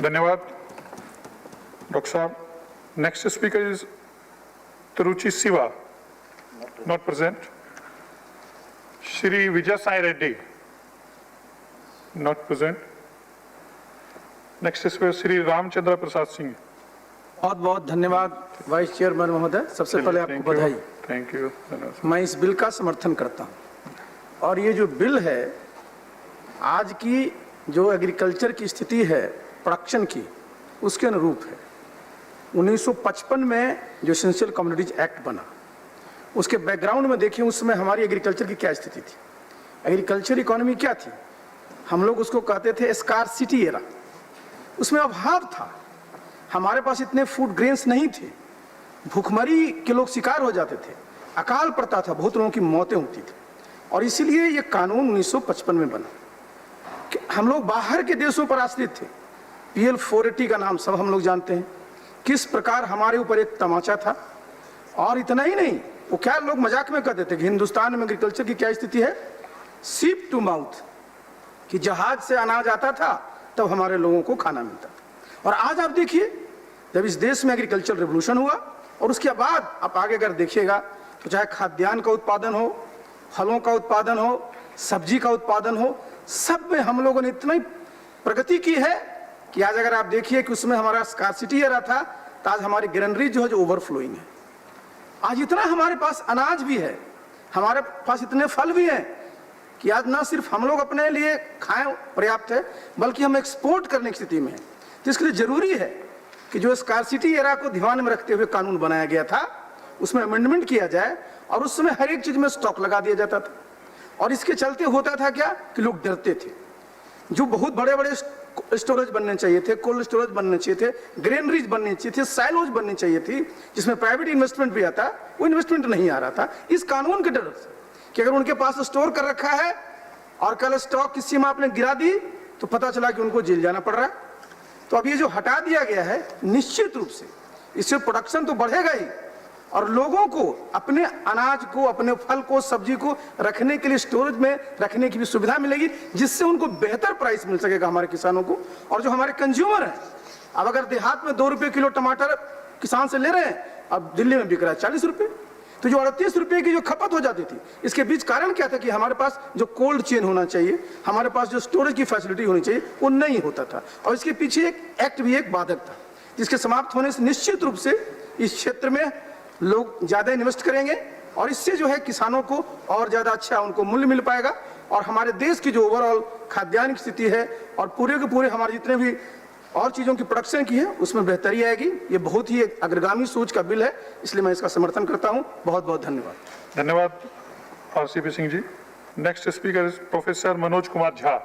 धन्यवाद डॉक्टर साहब। Next speaker is Tiruchi Siva, not present. Shri Vijay Sai Reddy, not present. Next speaker Shri Ramchandra Prasad Singh. बहुत बहुत धन्यवाद वाइस चेयरमैन महोदय, सबसे पहले आपको बधाई। Thank you. मैं इस बिल का समर्थन करता हूं और ये जो बिल है, आज की जो एग्रीकल्चर की स्थिति है प्रोडक्शन की, उसके अनुरूप है। 1955 में जो एसेंशियल कमोडिटीज एक्ट बना, उसके बैकग्राउंड में देखें उस समय हमारी एग्रीकल्चर की क्या स्थिति थी। एग्रीकल्चर इकोनॉमी क्या थी, हम लोग उसको कहते थे स्कार्सिटी एरा। उसमें अभाव था, हमारे पास इतने फूड ग्रेन्स नहीं थे, भूखमरी के लोग शिकार हो जाते थे, अकाल पड़ता था, बहुत लोगों की मौतें होती थी। और इसीलिए ये कानून 1955 में बना कि हम लोग बाहर के देशों पर आश्रित थे। PL 480 का नाम सब हम लोग जानते हैं, किस प्रकार हमारे ऊपर एक तमाचा था। और इतना ही नहीं, वो क्या लोग मजाक में कहते थे कि हिंदुस्तान में एग्रीकल्चर की क्या स्थिति है, सीप टू माउथ, कि जहाज से अनाज आता था तब हमारे लोगों को खाना मिलता था। और आज आप देखिए, जब इस देश में एग्रीकल्चर रिवोल्यूशन हुआ और उसके बाद आप आगे अगर देखिएगा तो चाहे खाद्यान्न का उत्पादन हो, फलों का उत्पादन हो, सब्जी का उत्पादन हो, सब में हम लोगों ने इतनी प्रगति की है कि आज अगर आप देखिए कि उसमें हमारा स्कार्सिटी एरा था, तो आज हमारी ग्रेनरीज जो है जो ओवरफ्लोइंग है। आज इतना हमारे पास अनाज भी है, हमारे पास इतने फल भी हैं कि आज ना सिर्फ हम लोग अपने लिए खाएं पर्याप्त है, बल्कि हम एक्सपोर्ट करने की स्थिति में है। तो इसके लिए जरूरी है कि जो स्कार्सिटी एरा को ध्यान में रखते हुए कानून बनाया गया था, उसमें अमेंडमेंट किया जाए और उस समय हर एक चीज में स्टॉक लगा दिया जाता था। और इसके चलते होता था क्या कि लोग डरते थे। जो बहुत बड़े बड़े स्टोरेज बनने चाहिए थे, कोल्ड स्टोरेज बनने चाहिए थे, ग्रेनरीज बननी चाहिए थे, साइलोज बननी चाहिए थी, जिसमें प्राइवेट इन्वेस्टमेंट भी आता, वो इन्वेस्टमेंट नहीं आ रहा था इस कानून के डर से कि अगर उनके पास स्टोर कर रखा है और कल स्टॉक की सीमा आपने गिरा दी तो पता चला कि उनको जेल जाना पड़ रहा है। तो अब ये जो हटा दिया गया है, निश्चित रूप से इससे प्रोडक्शन तो बढ़ेगा ही और लोगों को अपने अनाज को, अपने फल को, सब्जी को रखने के लिए स्टोरेज में रखने की भी सुविधा मिलेगी, जिससे उनको बेहतर प्राइस मिल सकेगा हमारे किसानों को। और जो हमारे कंज्यूमर हैं, अब अगर देहात में 2 रुपए किलो टमाटर किसान से ले रहे हैं, अब दिल्ली में बिक रहा है 40 रुपए। तो जो 38 रुपए की जो खपत हो जाती थी, इसके बीच कारण क्या था कि हमारे पास जो कोल्ड चेन होना चाहिए, हमारे पास जो स्टोरेज की फैसिलिटी होनी चाहिए, वो नहीं होता था। और इसके पीछे एक एक्ट भी एक बाधक था, जिसके समाप्त होने से निश्चित रूप से इस क्षेत्र में लोग ज्यादा इन्वेस्ट करेंगे और इससे जो है किसानों को और ज्यादा अच्छा उनको मूल्य मिल पाएगा और हमारे देश की जो ओवरऑल खाद्यान्न की स्थिति है और पूरे के पूरे हमारे जितने भी और चीजों की प्रोडक्शन की है, उसमें बेहतरी आएगी। ये बहुत ही एक अग्रगामी सोच का बिल है, इसलिए मैं इसका समर्थन करता हूं। बहुत बहुत धन्यवाद। धन्यवाद RCP Singh ji. Next speaker is professor Manoj Kumar Jha.